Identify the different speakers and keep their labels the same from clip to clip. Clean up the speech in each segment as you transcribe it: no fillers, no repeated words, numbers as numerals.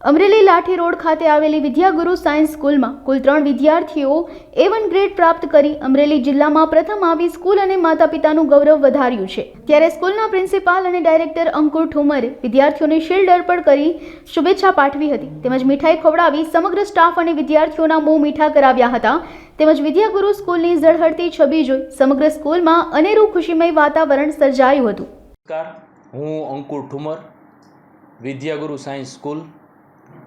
Speaker 1: અમરેલી લાઠી road ખાતે આવેલી વિદ્યાગુરુ science સ્કૂલમાં કુલ 3 વિદ્યાર્થીઓ A1 ગ્રેડ પ્રાપ્ત કરી અમરેલી જિલ્લામાં પ્રથમ આવી સ્કૂલ અને માતા-પિતાનું ગૌરવ વધાર્યું છે। ત્યારે સ્કૂલના પ્રિન્સિપાલ અને ડાયરેક્ટર અંકુર ઠુમરે વિદ્યાર્થીઓને શિલ્ડ અર્પણ કરી શુભેચ્છા પાઠવી હતી તેમજ મીઠાઈ ખવડાવી સમગ્ર સ્ટાફ અને વિદ્યાર્થીઓના મોં મીઠા કરાવ્યા હતા તેમજ વિદ્યાગુરુ સ્કૂલની ઝળહળતી છબી જોઈ સમગ્ર સ્કૂલમાં અનેરું ખુશીમય વાતાવરણ સર્જાયું હતું।
Speaker 2: નમસ્કાર, હું અંકુર ઠુમર, વિદ્યાગુરુ સાયન્સ સ્કૂલ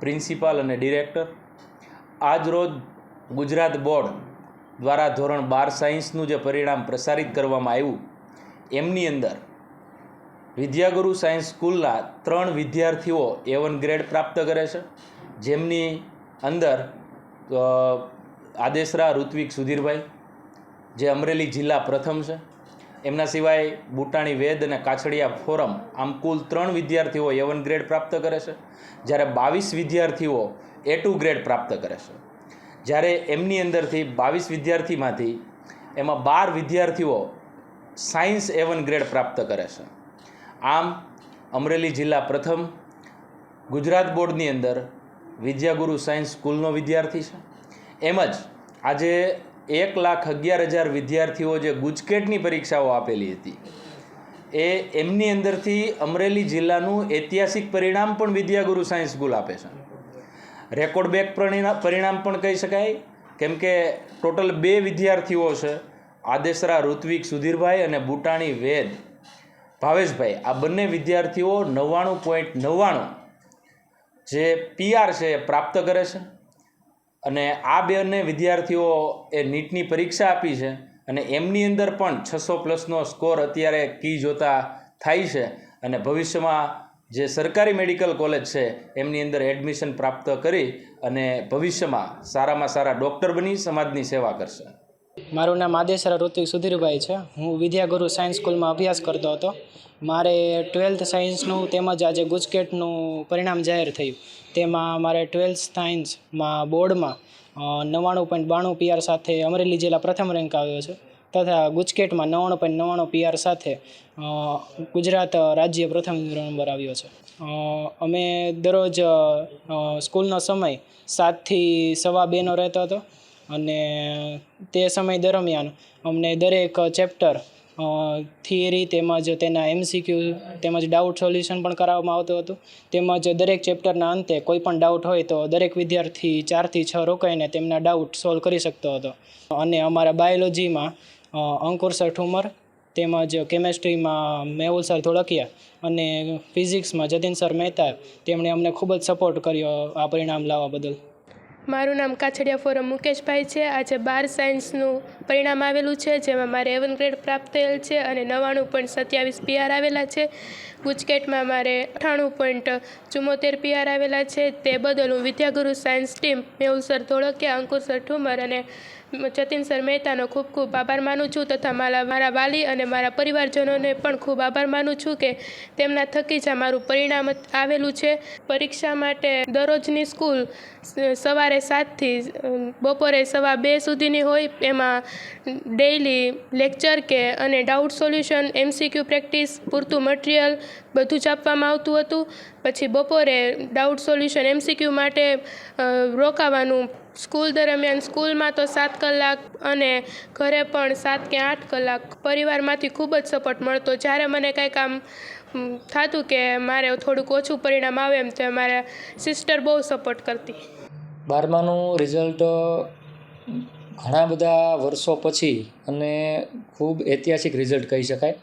Speaker 2: પ્રિન્સિપાલ અને ડિરેક્ટર। આજ રોજ ગુજરાત બોર્ડ દ્વારા ધોરણ 12 સાયન્સનું જે પરિણામ પ્રસારિત કરવામાં આવ્યું એમની અંદર વિદ્યાગુરુ સાયન્સ સ્કૂલના 3 વિદ્યાર્થીઓ A1 ગ્રેડ પ્રાપ્ત કરે છે, જેમની અંદર આદેસરા ઋત્વિક સુધીરભાઈ જે અમરેલી જિલ્લા પ્રથમ છે, એમના સિવાય બુટાણી વેદ અને કાછડિયા ફોરમ, આમ કુલ 3 વિદ્યાર્થીઓ A1 ગ્રેડ પ્રાપ્ત કરે છે, જ્યારે 22 વિદ્યાર્થીઓ A2 ગ્રેડ પ્રાપ્ત કરે છે। જ્યારે એમની અંદરથી 22 વિદ્યાર્થીમાંથી એમાં 12 વિદ્યાર્થીઓ સાયન્સ A1 ગ્રેડ પ્રાપ્ત કરે છે। આમ અમરેલી જિલ્લા પ્રથમ ગુજરાત બોર્ડની અંદર વિદ્યાગુરુ સાયન્સ સ્કૂલનો વિદ્યાર્થી છે। એમ જ આજે 1,11,000 વિદ્યાર્થીઓ જે ગુજકેટની પરીક્ષાઓ આપેલી હતી એમની અંદરથી અમરેલી જિલ્લાનું ઐતિહાસિક પરિણામ પણ વિદ્યાગુરુ સાયન્સ સ્કૂલ આપે છે। રેકોર્ડ બેક પરિણામ પણ કહી શકાય, કેમ કે ટોટલ 2 વિદ્યાર્થીઓ છે, આદેસરા ઋત્વિક સુધીરભાઈ અને બુટાણી વેદ ભાવેશભાઈ, આ બંને વિદ્યાર્થીઓ 99.99 જે PR છે એ પ્રાપ્ત કરે છે। અને આ બંને વિદ્યાર્થીઓ એ નીટની પરીક્ષા આપી છે અને એમની અંદર પણ 600+ સ્કોર અત્યારે કી જોતા થાય છે અને ભવિષ્યમાં જે સરકારી મેડિકલ કોલેજ છે એમની અંદર એડમિશન પ્રાપ્ત કરી અને ભવિષ્યમાં સારામાં સારા ડૉક્ટર બની સમાજની સેવા કરશે।
Speaker 3: મારું નામ આદેસરા ઋત્વિક સુધીરભાઈ છે। હું વિદ્યાગુરુ સાયન્સ સ્કૂલમાં અભ્યાસ કરતો હતો। મારે 12th સાયન્સનું તેમજ આજે ગુજકેટનું પરિણામ જાહેર થયું, તેમાં મારે 12th સાયન્સમાં બોર્ડમાં 99.92 PR સાથે અમરેલી જિલ્લા પ્રથમ રેન્ક આવ્યો છે, તથા ગુજકેટમાં 99.99 PR સાથે ગુજરાત રાજ્ય પ્રથમ નંબર આવ્યો છે। અમે દરરોજ સ્કૂલનો સમય 7 થી 2:15 રહેતો હતો અને તે સમય દરમિયાન અમને દરેક ચેપ્ટર થિયરી તેમજ તેના MCQ તેમજ ડાઉટ સોલ્યુશન પણ કરાવવામાં આવતું હતું, તેમજ દરેક ચેપ્ટરના અંતે કોઈ પણ ડાઉટ હોય તો દરેક વિદ્યાર્થી 4 થી 6 રોકાઈને તેમના ડાઉટ સોલ્વ કરી શકતો હતો। અને અમારા બાયોલોજીમાં અંકુર સર ઠુમર તેમજ કેમેસ્ટ્રીમાં મેહુલ સર ધોળકિયા અને ફિઝિક્સમાં જતીન સર મહેતા, તેમણે અમને ખૂબ જ સપોર્ટ કર્યો આ પરિણામ લાવવા બદલ।
Speaker 4: મારું નામ કાછડિયા ફોરમ મુકેશભાઈ છે। આજે 12 સાયન્સનું પરિણામ આવેલું છે, જેમાં મારે A1 ગ્રેડ પ્રાપ્ત થયેલ છે અને 99.27 PR આવેલા છે। ગુજકેટમાં મારે 98.74 PR આવેલા છે। તે બદલ હું Vidyaguru science team, Mehul sir Dholakiya, Ankur sir Thumar અને જતીન સર મહેતાનો ખૂબ ખૂબ આભાર માનું છું, તથા મારા વાલી અને મારા પરિવારજનોને પણ ખૂબ આભાર માનું છું કે તેમના થકી જ મારું પરિણામ આવેલું છે। પરીક્ષા માટે દરરોજની સ્કૂલ સવારે 7 થી બપોરે 2:15 સુધીની હોય, એમાં ડેઇલી લેક્ચર અને ડાઉટ સોલ્યુશન, MCQ પ્રેક્ટિસ, પૂરતું મટીરિયલ બધું જ આપવામાં આવતું હતું। પછી બપોરે ડાઉટ સોલ્યુશન MCQ માટે રોકાવાનું। સ્કૂલ દરમિયાન સ્કૂલમાં તો 7 કલાક અને ઘરે પણ 7 કે 8 કલાક પરિવારમાંથી ખૂબ જ સપોર્ટ મળતો। જ્યારે મને કંઈક આમ થતું કે મારે થોડુંક ઓછું પરિણામ આવે એમ, તો મારા સિસ્ટર બહુ સપોર્ટ કરતી।
Speaker 5: 12માનું રિઝલ્ટ ઘણા બધા વર્ષો પછી અને ખૂબ ઐતિહાસિક રિઝલ્ટ કહી શકાય,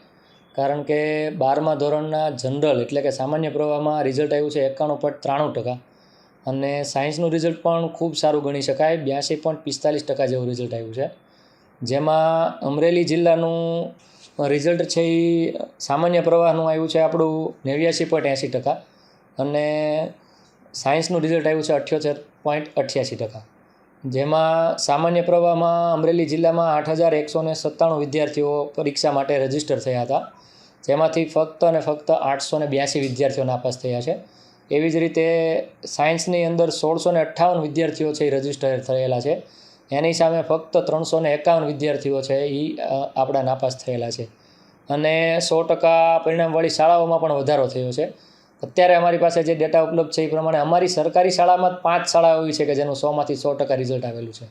Speaker 5: કારણ કે 12મા ધોરણના જનરલ એટલે કે સામાન્ય પ્રવાહમાં રિઝલ્ટ આવ્યું છે 91.93% અને સાયન્સનું રિઝલ્ટ પણ ખૂબ સારું ગણી શકાય, 82.45% જેવું રિઝલ્ટ આવ્યું છે। જેમાં અમરેલી જિલ્લાનું રિઝલ્ટ છે એ સામાન્ય પ્રવાહનું આવ્યું છે આપણું 89.80% અને સાયન્સનું રિઝલ્ટ આવ્યું છે 78.88%। જેમાં સામાન્ય પ્રવાહમાં અમરેલી જિલ્લામાં 8,197 વિદ્યાર્થીઓ પરીક્ષા માટે રજીસ્ટર થયા હતા, જેમાંથી ફક્ત અને ફક્ત 882 વિદ્યાર્થીઓ નાપાસ થયા છે। એવી જ રીતે સાયન્સની અંદર 1,658 વિદ્યાર્થીઓ છે એ રજીસ્ટર થયેલા છે, એની સામે ફક્ત 351 વિદ્યાર્થીઓ છે એ આપણા નાપાસ થયેલા છે અને 100% પરિણામવાળી શાળાઓમાં પણ વધારો થયો છે। અત્યારે અમારી પાસે જે ડેટા ઉપલબ્ધ છે એ પ્રમાણે અમારી સરકારી શાળામાં 5 શાળાઓ એવી છે કે જેનું 100માંથી 100% રિઝલ્ટ આવેલું છે.